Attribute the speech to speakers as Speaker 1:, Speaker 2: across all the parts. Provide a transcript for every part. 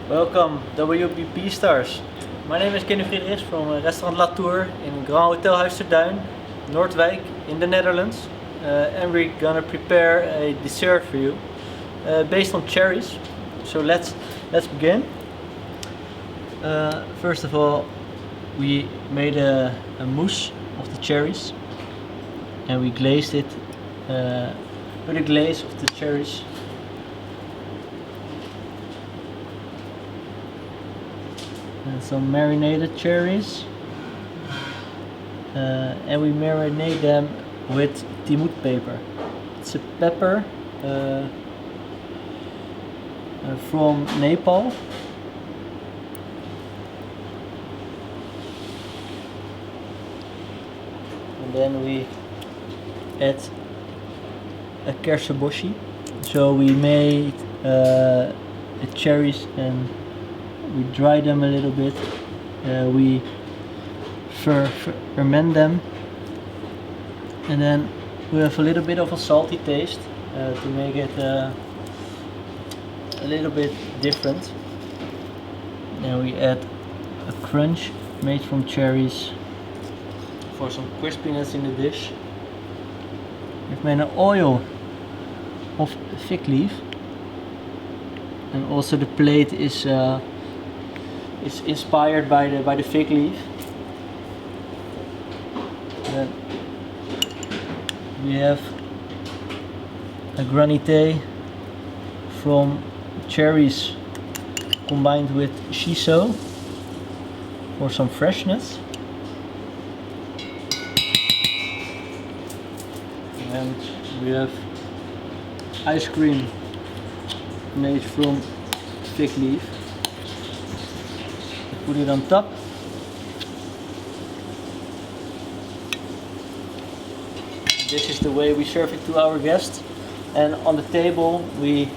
Speaker 1: Welcome, WBP stars. My name is Kenny Friederichs from restaurant Latour in Grand Hotel Huis Ter Duin, Noordwijk in the Netherlands. And we're gonna prepare a dessert for you based on cherries. So let's begin. First of all, we made a mousse of the cherries and we glazed it with a glaze of the cherries. And some marinated cherries, and we marinate them with timut paper. It's a pepper from Nepal. And then we add a kersaboshi. So we made the cherries and we dry them a little bit, we ferment them, and then we have a little bit of a salty taste to make it a little bit different. And we add a crunch made from cherries for some crispiness in the dish. We've made an oil of fig leaf, and also the plate is inspired by the fig leaf. Then we have a granité from cherries combined with shiso for some freshness. And we have ice cream made from fig leaf. Put it on top. This is the way we serve it to our guests. And on the table we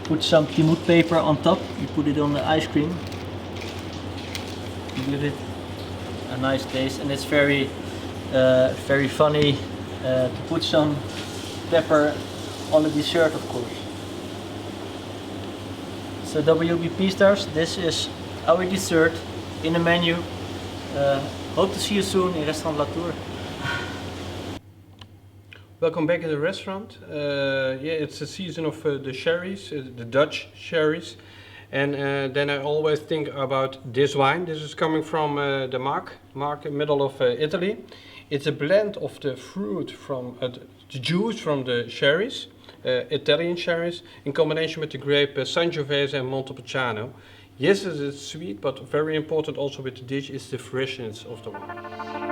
Speaker 1: put some timut paper on top. We put it on the ice cream to give it a nice taste. And it's very funny to put some pepper on the dessert, of course. So WBP stars, this is our dessert in the menu. Hope to see you soon in restaurant Latour.
Speaker 2: Welcome back in the restaurant. It's the season of the cherries, the Dutch cherries. And then I always think about this wine. This is coming from the Mark, middle of Italy. It's a blend of the fruit from the juice from the cherries, Italian cherries, in combination with the grape Sangiovese and Montepulciano. Yes, it is sweet, but very important also with the dish is the freshness of the wine.